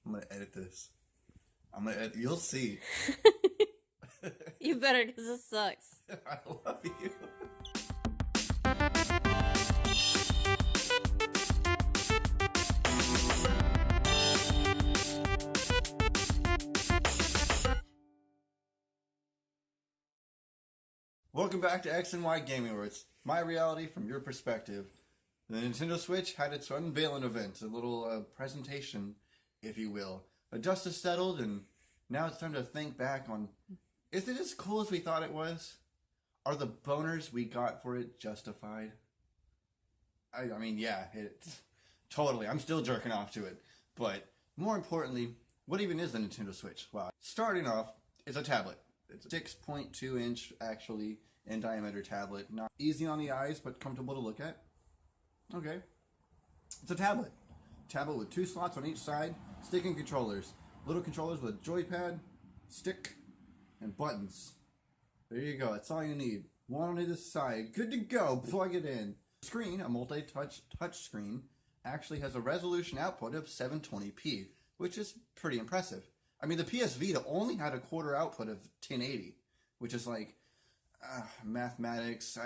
I'm gonna edit this. You'll see. You better, because this sucks. I love you. Welcome back to X and Y Gaming, where it's my reality from your perspective. The Nintendo Switch had its unveiling event, a little presentation, if you will. The dust has settled, and now it's time to think back on, is it as cool as we thought it was? Are the boners we got for it justified? I mean, yeah, totally. I'm still jerking off to it. But more importantly, what even is the Nintendo Switch? Wow. Starting off, it's a tablet. It's a 6.2 inch, actually, in diameter tablet. Not easy on the eyes, but comfortable to look at. Okay. It's a tablet. Tablet with 2 slots on each side, stick and controllers. Little controllers with a joypad, stick, and buttons. There you go. That's all you need. One on either side. Good to go. Plug it in. Screen, a multi-touch screen, actually has a resolution output of 720p, which is pretty impressive. I mean, the PS Vita only had a quarter output of 1080, which is like mathematics.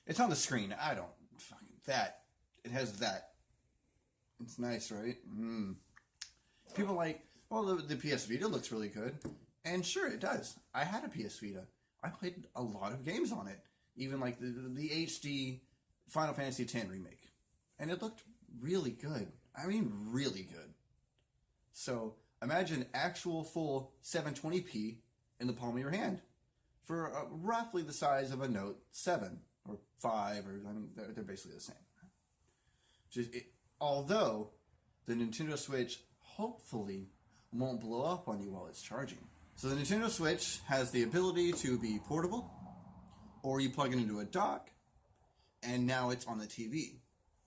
It's on the screen. I don't fucking that. It has that. It's nice, right? People like, well, the PS Vita looks really good, and sure, it does. I had a PS Vita. I played a lot of games on it, even like the HD Final Fantasy X remake, and it looked really good. I mean, really good. So imagine actual full 720p in the palm of your hand for roughly the size of a Note 7 or 5, or I mean, they're basically the same. Although the Nintendo Switch hopefully won't blow up on you while it's charging. So the Nintendo Switch has the ability to be portable, or you plug it into a dock, and now it's on the TV.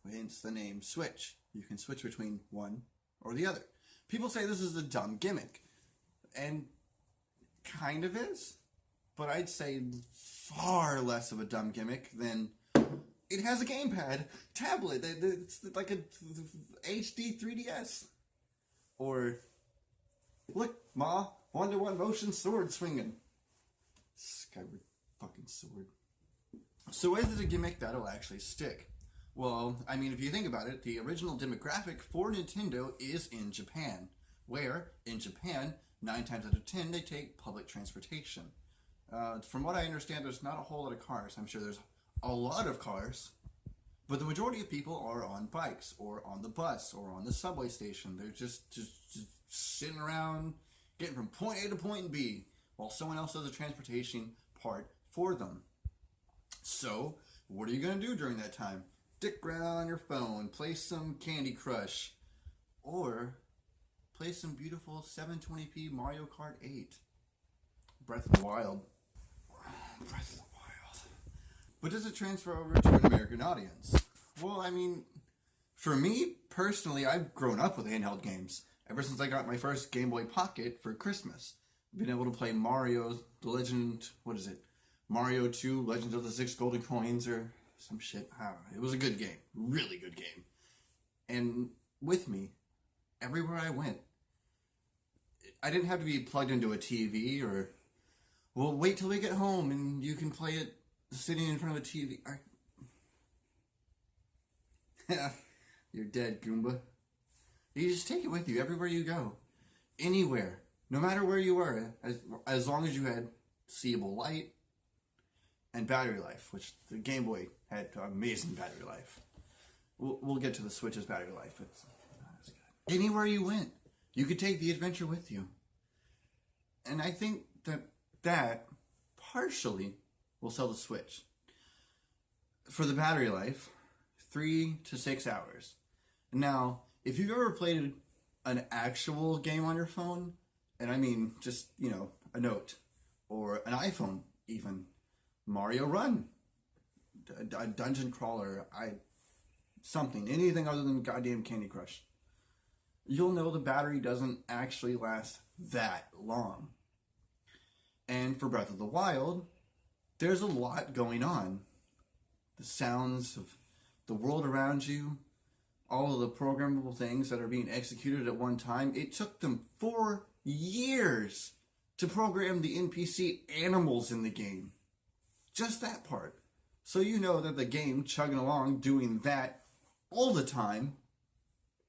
Hence the name Switch. You can switch between one or the other. People say this is a dumb gimmick, and kind of is, but I'd say far less of a dumb gimmick than it has a gamepad tablet. It's like a HD 3DS. Or, look, Ma, 1-to-1 motion sword swinging. Skyward fucking sword. So is it a gimmick that'll actually stick? Well, I mean, if you think about it, the original demographic for Nintendo is in Japan, where, in Japan, 9 times out of 10, they take public transportation. From what I understand, there's not a whole lot of cars. I'm sure there's a lot of cars, but the majority of people are on bikes, or on the bus, or on the subway station. They're just sitting around, getting from point A to point B, while someone else does the transportation part for them. So, what are you going to do during that time? Dick around on your phone, play some Candy Crush, or play some beautiful 720p Mario Kart 8. Breath of the Wild. Breath of the Wild. But does it transfer over to an American audience? Well, I mean, for me, personally, I've grown up with handheld games. Ever since I got my first Game Boy Pocket for Christmas. I've been able to play Mario, The Legend, what is it? Mario 2, Legend of the Six Golden Coins, or some shit. I don't know. It was a good game. Really good game. And with me, everywhere I went, I didn't have to be plugged into a TV or, well, wait till we get home and you can play it sitting in front of a TV. You're dead, Goomba. You just take it with you everywhere you go. Anywhere. No matter where you were. As long as you had seeable light and battery life, which the Game Boy had amazing battery life. We'll get to the Switch's battery life. It's not as good. Anywhere you went, you could take the adventure with you. And I think that partially will sell the Switch. For the battery life, 3 to 6 hours. Now, if you've ever played an actual game on your phone, and I mean just, a Note, or an iPhone even, Mario Run, a dungeon crawler, anything other than goddamn Candy Crush, you'll know the battery doesn't actually last that long. And for Breath of the Wild, there's a lot going on. The sounds of the world around you, all of the programmable things that are being executed at one time. It took them 4 years to program the NPC animals in the game. Just that part. So you know that the game chugging along doing that all the time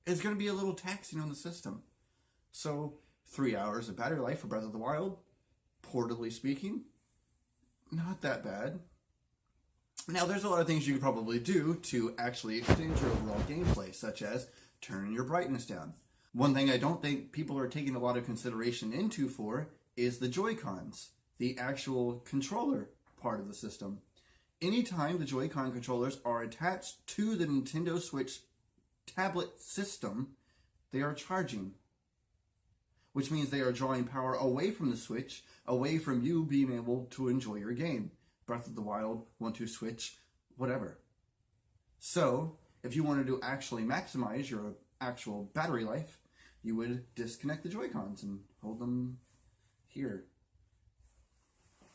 is going to be a little taxing on the system. So 3 hours of battery life for Breath of the Wild, portably speaking, not that bad. Now, there's a lot of things you could probably do to actually extend your overall gameplay, such as turning your brightness down. One thing I don't think people are taking a lot of consideration into for is the Joy-Cons, the actual controller part of the system. Anytime the Joy-Con controllers are attached to the Nintendo Switch tablet system, they are charging, which means they are drawing power away from the Switch, away from you being able to enjoy your game. Breath of the Wild, 1-2 Switch, whatever. So, if you wanted to actually maximize your actual battery life, you would disconnect the Joy-Cons and hold them here.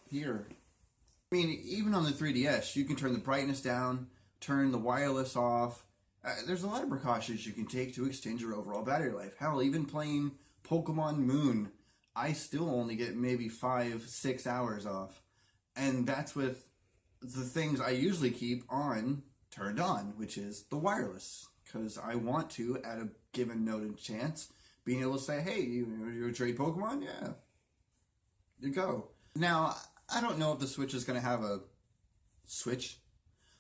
Here. I mean, even on the 3DS, you can turn the brightness down, turn the wireless off. There's a lot of precautions you can take to extend your overall battery life. Hell, even playing Pokemon Moon, I still only get maybe 5-6 hours off. And that's with the things I usually keep on, turned on, which is the wireless. Because I want to, at a given noted chance, being able to say, hey, you trade Pokemon? Yeah. You go. Now, I don't know if the Switch is going to have a switch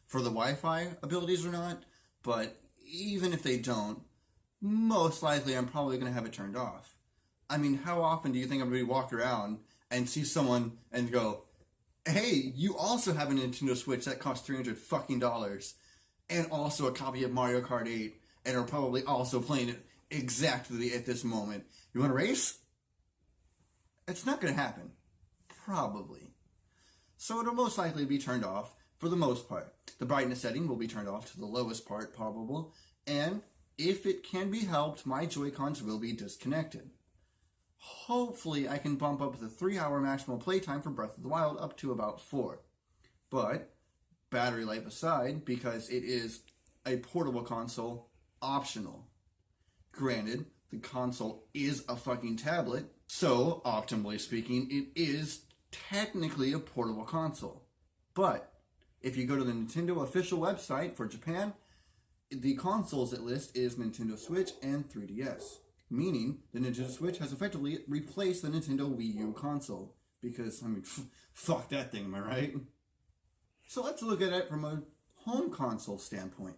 for the Wi-Fi abilities or not, but even if they don't, most likely I'm probably going to have it turned off. I mean, how often do you think I'm going to walk around and see someone and go, hey, you also have a Nintendo Switch that costs $300 fucking dollars, and also a copy of Mario Kart 8, and are probably also playing it exactly at this moment. You want to race? It's not going to happen. Probably. So it'll most likely be turned off for the most part. The brightness setting will be turned off to the lowest part, probable, and if it can be helped, my Joy-Cons will be disconnected. Hopefully, I can bump up the 3-hour maximal playtime for Breath of the Wild up to about 4. But, battery life aside, because it is a portable console, optional. Granted, the console is a fucking tablet, so, optimally speaking, it is technically a portable console. But, if you go to the Nintendo official website for Japan, the consoles it lists is Nintendo Switch and 3DS. Meaning, the Nintendo Switch has effectively replaced the Nintendo Wii U console. Because, I mean, fuck that thing, am I right? So let's look at it from a home console standpoint.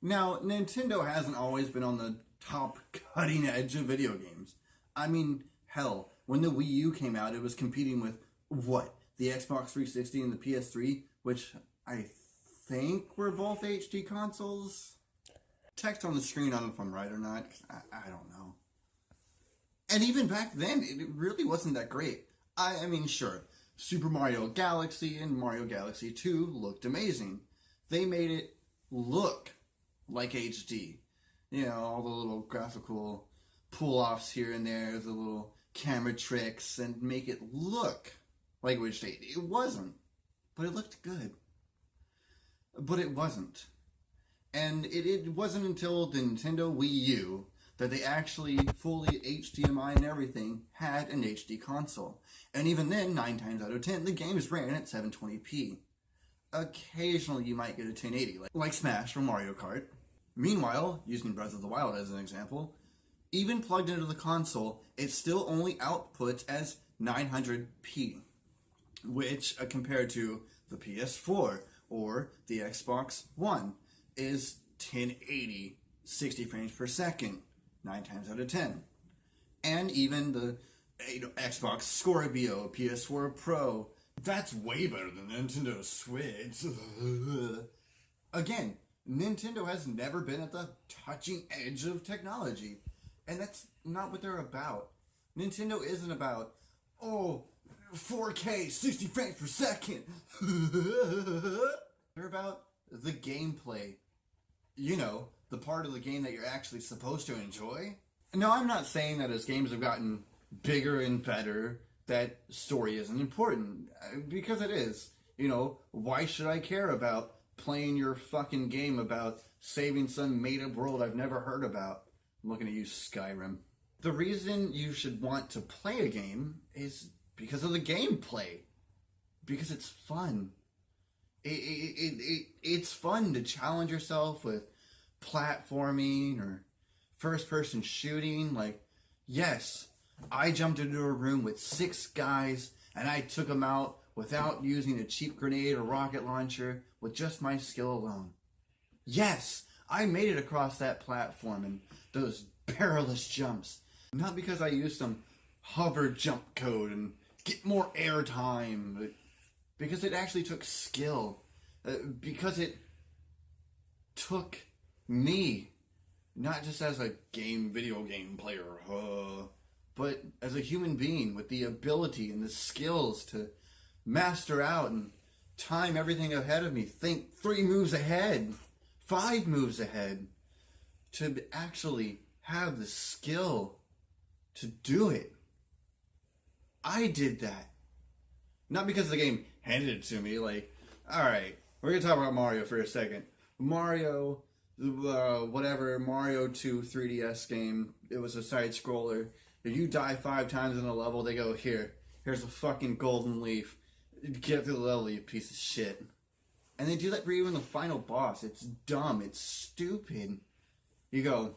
Now, Nintendo hasn't always been on the top cutting edge of video games. I mean, hell, when the Wii U came out, it was competing with, what? The Xbox 360 and the PS3, which I think were both HD consoles? Text on the screen, I don't know if I'm right or not. I don't know. And even back then, it really wasn't that great. I mean, sure, Super Mario Galaxy and Mario Galaxy 2 looked amazing. They made it look like HD. You know, all the little graphical pull-offs here and there, the little camera tricks, and make it look like HD. It wasn't, but it looked good. But it wasn't. And it wasn't until the Nintendo Wii U that they actually fully HDMI and everything had an HD console. And even then, 9 times out of 10, the games ran at 720p. Occasionally you might get a 1080, like Smash or Mario Kart. Meanwhile, using Breath of the Wild as an example, even plugged into the console, it still only outputs as 900p, which, compared to the PS4 or the Xbox One, is 1080, 60 frames per second, 9 times out of 10. And even the Xbox Scorpio, PS4 Pro, that's way better than the Nintendo Switch. Again, Nintendo has never been at the touching edge of technology. And that's not what they're about. Nintendo isn't about, 4K, 60 frames per second. They're about the gameplay. You know, the part of the game that you're actually supposed to enjoy. No, I'm not saying that as games have gotten bigger and better, that story isn't important. Because it is. You know, why should I care about playing your fucking game about saving some made-up world I've never heard about. I'm looking at you, Skyrim. The reason you should want to play a game is because of the gameplay. Because it's fun. It's fun to challenge yourself with platforming or first-person shooting. Like, yes, I jumped into a room with 6 guys and I took them out without using a cheap grenade or rocket launcher with just my skill alone. Yes, I made it across that platform and those perilous jumps. Not because I used some hover jump code and get more air time, but because it actually took skill. Because it took me, not just as a video game player, but as a human being with the ability and the skills to master out and time everything ahead of me, think 3 moves ahead, 5 moves ahead, to actually have the skill to do it. I did that. Not because the game handed it to me, like, alright, we're going to talk about Mario for a second. Mario, Mario 2 3DS game, it was a side-scroller. If you die 5 times in a level, they go, here's a fucking golden leaf. Get through the level, you piece of shit. And they do that for you in the final boss. It's dumb. It's stupid. You go,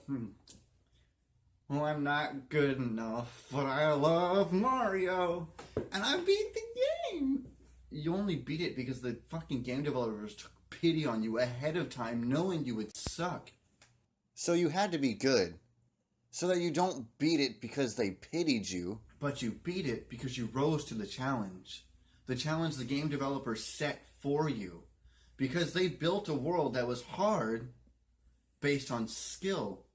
well, I'm not good enough, but I love Mario. And I beat the game. You only beat it because the fucking game developers took pity on you ahead of time, knowing you would suck. So you had to be good. So that you don't beat it because they pitied you, but you beat it because you rose to the challenge. The challenge the game developers set for you. Because they built a world that was hard based on skill.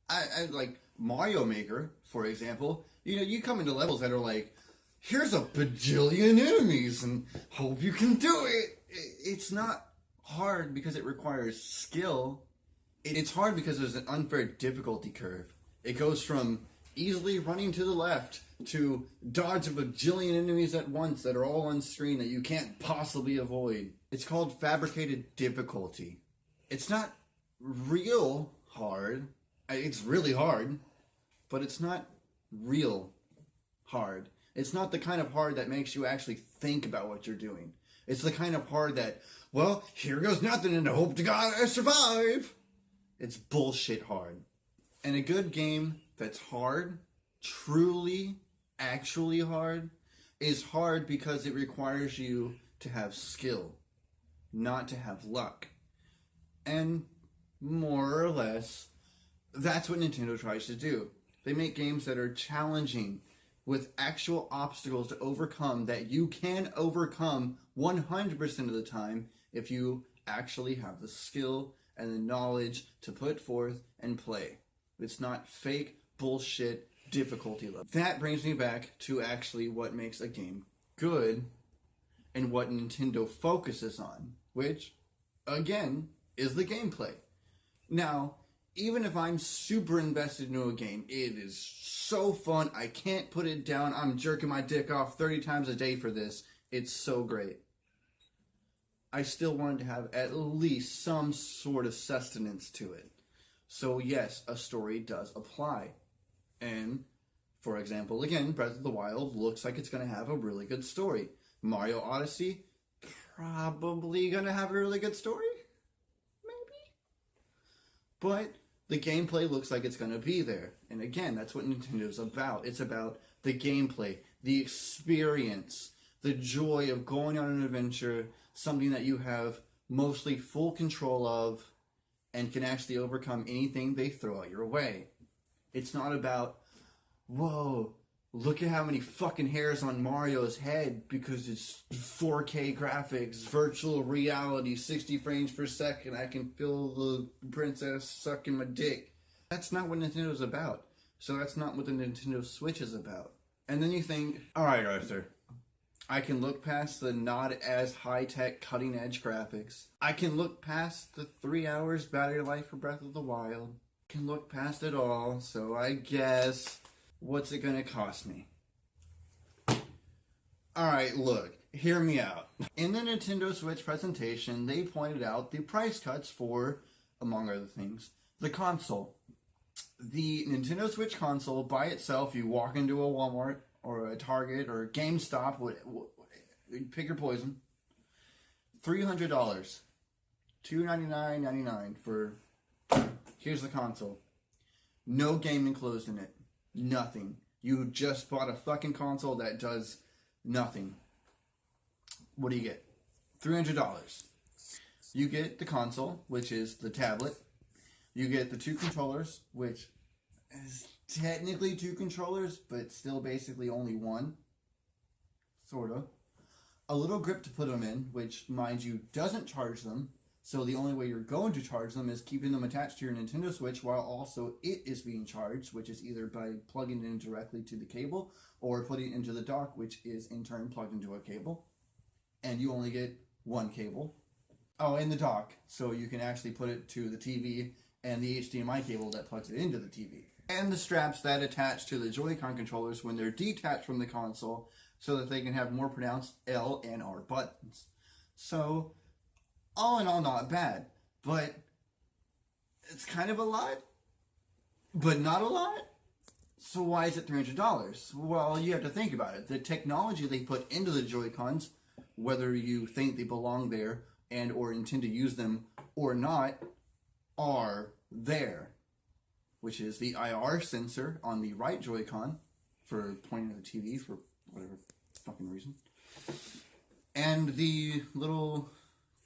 I like Mario Maker, for example. You know, you come into levels that are like, here's a bajillion enemies and hope you can do it. It's not hard because it requires skill. It's hard because there's an unfair difficulty curve. It goes from easily running to the left to dodge a bajillion enemies at once that are all on screen that you can't possibly avoid. It's called fabricated difficulty. It's not real hard. It's really hard, but it's not real hard. It's not the kind of hard that makes you actually think about what you're doing. It's the kind of hard that, well, here goes nothing and hope to God I survive. It's bullshit hard. And a good game that's hard, truly, actually hard, is hard because it requires you to have skill, not to have luck. And more or less, that's what Nintendo tries to do. They make games that are challenging with actual obstacles to overcome that you can overcome 100% of the time if you actually have the skill and the knowledge to put forth and play. It's not fake bullshit difficulty level. That brings me back to actually what makes a game good and what Nintendo focuses on, which, again, is the gameplay. Now, even if I'm super invested into a game, it is so fun, I can't put it down, I'm jerking my dick off 30 times a day for this, it's so great. I still wanted to have at least some sort of sustenance to it. So yes, a story does apply. And, for example, again, Breath of the Wild looks like it's going to have a really good story. Mario Odyssey, probably going to have a really good story? Maybe? But the gameplay looks like it's going to be there. And again, that's what Nintendo's about. It's about the gameplay, the experience, the joy of going on an adventure, something that you have mostly full control of and can actually overcome anything they throw at your way. It's not about, whoa, look at how many fucking hairs on Mario's head because it's 4K graphics, virtual reality, 60 frames per second, I can feel the princess sucking my dick. That's not what Nintendo's about. So that's not what the Nintendo Switch is about. And then you think, alright Arthur, I can look past the not as high-tech cutting-edge graphics. I can look past the 3 hours battery life for Breath of the Wild. I can look past it all, so I guess, what's it gonna cost me? Alright, look, hear me out. In the Nintendo Switch presentation, they pointed out the price cuts for among other things. The console. The Nintendo Switch console by itself, you walk into a Walmart or a Target or a GameStop, pick your poison. $300. $299.99 for, here's the console. No game enclosed in it. Nothing. You just bought a fucking console that does nothing. What do you get? $300. You get the console, which is the tablet. You get the 2 controllers, which is technically 2 controllers, but still basically only 1. Sort of. A little grip to put them in, which, mind you, doesn't charge them. So the only way you're going to charge them is keeping them attached to your Nintendo Switch while also it is being charged, which is either by plugging it in directly to the cable or putting it into the dock, which is in turn plugged into a cable. And you only get 1 cable. Oh, and the dock, so you can actually put it to the TV and the HDMI cable that plugs it into the TV. And the straps that attach to the Joy-Con controllers when they're detached from the console so that they can have more pronounced L and R buttons. So, all in all, not bad. But it's kind of a lot, but not a lot. So why is it $300? Well, you have to think about it. The technology they put into the Joy-Cons, whether you think they belong there and or intend to use them or not, are there, which is the IR sensor on the right Joy-Con for pointing at the TV for whatever fucking reason, and the little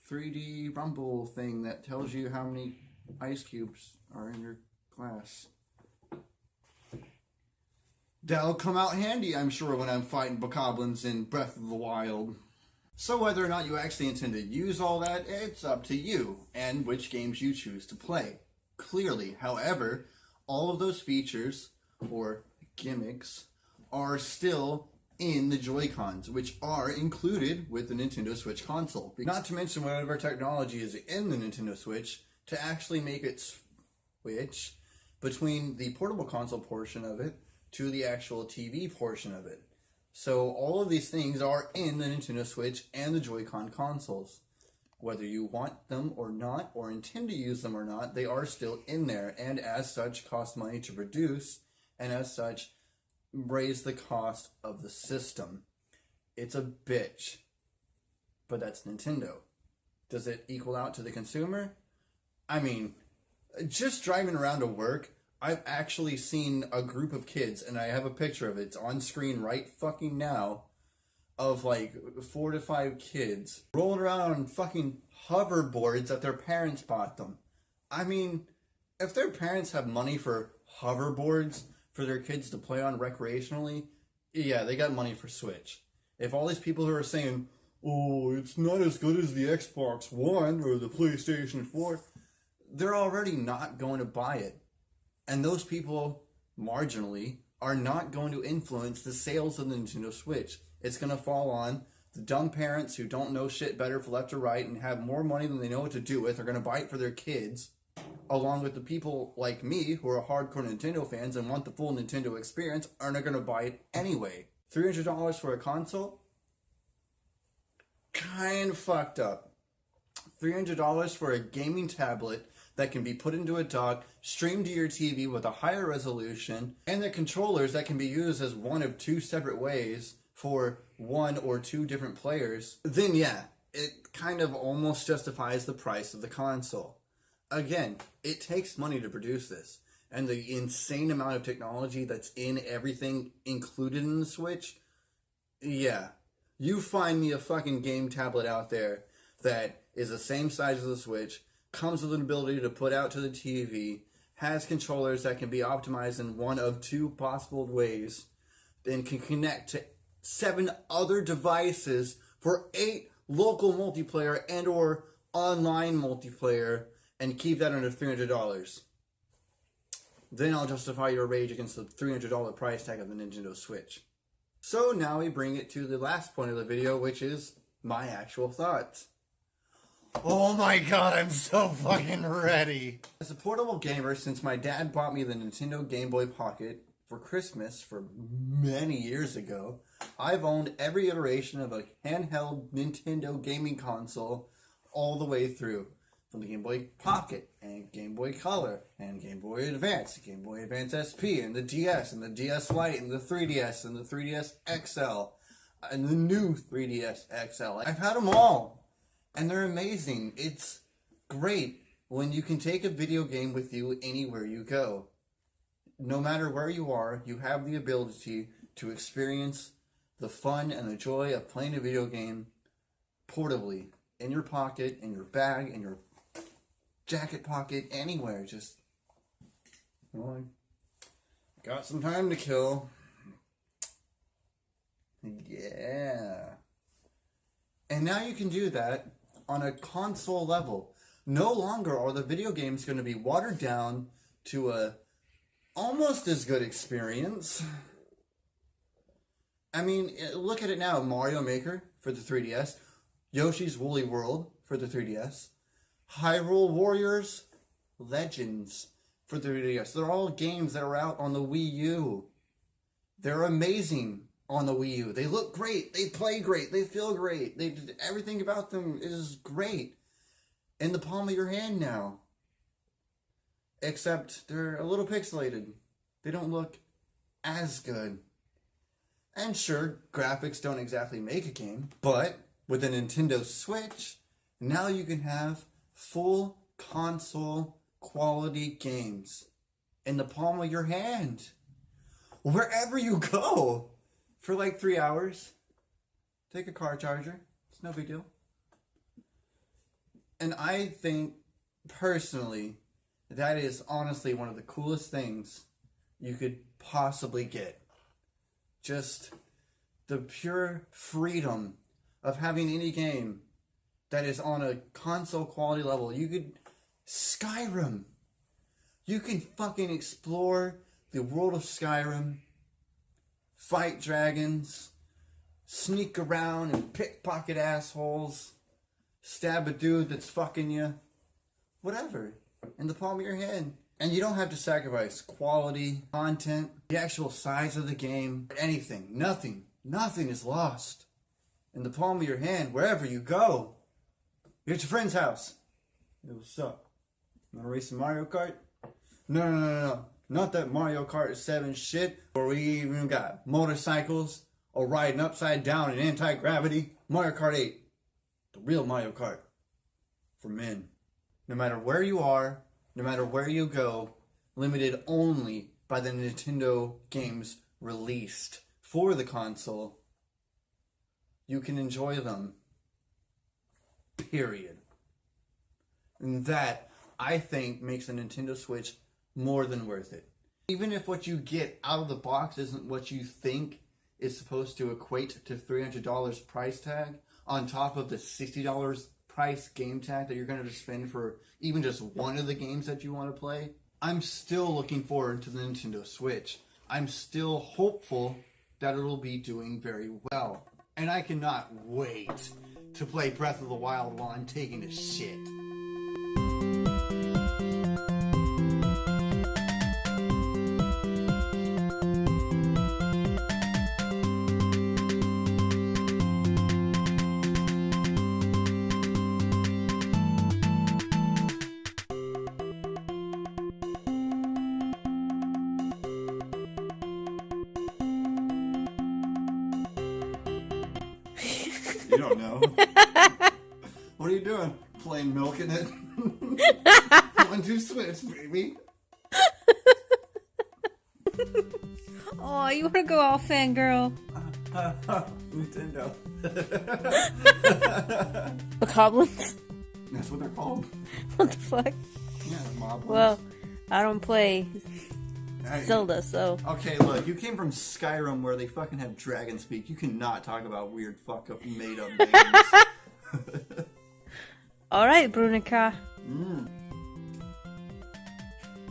3D rumble thing that tells you how many ice cubes are in your glass. That'll come out handy, I'm sure, when I'm fighting bokoblins in Breath of the Wild. So whether or not you actually intend to use all that, it's up to you, and which games you choose to play. Clearly, however, all of those features, or gimmicks, are still in the Joy-Cons, which are included with the Nintendo Switch console. Not to mention whatever technology is in the Nintendo Switch to actually make it switch between the portable console portion of it to the actual TV portion of it. So all of these things are in the Nintendo Switch and the Joy-Con consoles. Whether you want them or not, or intend to use them or not, they are still in there, and as such cost money to produce, and as such raise the cost of the system. It's a bitch, but that's Nintendo. Does it equal out to the consumer? I mean, just driving around to work, I've actually seen a group of kids, and I have a picture of it. It's on screen right fucking now, of like 4 to 5 kids rolling around on fucking hoverboards that their parents bought them. I mean, if their parents have money for hoverboards for their kids to play on recreationally, yeah, they got money for Switch. If all these people who are saying, oh, it's not as good as the Xbox One or the PlayStation 4, they're already not going to buy it. And those people, marginally, are not going to influence the sales of the Nintendo Switch. It's going to fall on the dumb parents who don't know shit better for left or right and have more money than they know what to do with, are going to buy it for their kids, along with the people like me who are hardcore Nintendo fans and want the full Nintendo experience, are not going to buy it anyway. $300 for a console? Kind of fucked up. $300 for a gaming tablet that can be put into a dock, streamed to your TV with a higher resolution, and the controllers that can be used as one of 2 separate ways for 1 or 2 different players, then yeah, it kind of almost justifies the price of the console. Again, it takes money to produce this, and the insane amount of technology that's in everything included in the Switch, yeah, you find me a fucking game tablet out there that is the same size as the Switch, comes with an ability to put out to the TV, has controllers that can be optimized in 1 of 2 possible ways, and can connect to 7 other devices for 8 local multiplayer and or online multiplayer, and keep that under $300. Then I'll justify your rage against the $300 price tag of the Nintendo Switch. So now we bring it to the last point of the video, which is my actual thoughts. Oh my god, I'm so fucking ready! As a portable gamer, since my dad bought me the Nintendo Game Boy Pocket for Christmas for many years ago, I've owned every iteration of a handheld Nintendo gaming console all the way through. from the Game Boy Pocket, and Game Boy Color, and Game Boy Advance, Game Boy Advance SP, and the DS, and the DS Lite, and the 3DS, and the 3DS XL, and the new 3DS XL. I've had them all, and they're amazing. It's great when you can take a video game with you anywhere you go. No matter where you are, you have the ability to experience the fun and the joy of playing a video game portably, in your pocket, in your bag, in your jacket pocket, anywhere. Just, well, I got some time to kill. Yeah. And now you can do that on a console level. No longer are the video games going to be watered down to a almost as good experience. I mean, look at it now. Mario Maker for the 3DS. Yoshi's Woolly World for the 3DS. Hyrule Warriors Legends for the 3DS. They're all games that are out on the Wii U. They're amazing on the Wii U. They look great. They play great. They feel great. Everything about them is great. In the palm of your hand now. Except they're a little pixelated. They don't look as good. And sure, graphics don't exactly make a game, but with a Nintendo Switch, now you can have full console quality games in the palm of your hand. Wherever you go. For like 3 hours. Take a car charger. It's no big deal. And I think, personally, that is honestly one of the coolest things you could possibly get. Just the pure freedom of having any game that is on a console quality level. You could... Skyrim. You can fucking explore the world of Skyrim. Fight dragons. Sneak around and pickpocket assholes. Stab a dude that's fucking you. Whatever. In the palm of your hand. And you don't have to sacrifice quality, content, the actual size of the game, anything. Nothing. Nothing is lost. In the palm of your hand, wherever you go. You're at your friend's house. Hey, what's up? Wanna race some Mario Kart? No. Not that Mario Kart 7 shit, where we even got motorcycles or riding upside down in anti-gravity. Mario Kart 8. The real Mario Kart. For men. No matter where you are, no matter where you go, limited only by the Nintendo games released for the console, you can enjoy them. Period. And that, I think, makes the Nintendo Switch more than worth it. Even if what you get out of the box isn't what you think is supposed to equate to $300 price tag, on top of the $60 price game tag that you're going to spend for even just one of the games that you want to play, I'm still looking forward to the Nintendo Switch. I'm still hopeful that it'll be doing very well. And I cannot wait to play Breath of the Wild while I'm taking a shit. You don't know. What are you doing? Plain milking it? 1-2 switch, baby. Oh, you want to go all fangirl? Nintendo. Bokoblins? That's what they're called. What the fuck? Yeah, moblins. Well, I don't play Zelda, so... Okay, look, you came from Skyrim where they fucking have dragon speak. You cannot talk about weird fuck-up made-up names. Alright, Brunica.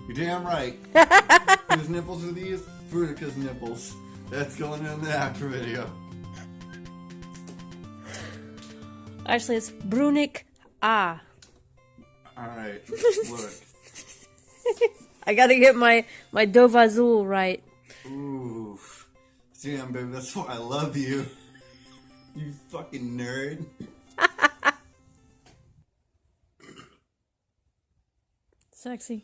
You're damn right. Whose nipples are these? Brunica's nipples. That's going in the after video. Actually, it's Brunik A. Alright, look. I gotta get my Dovazul right. Ooh. Damn, baby, that's why I love you. You fucking nerd. Sexy.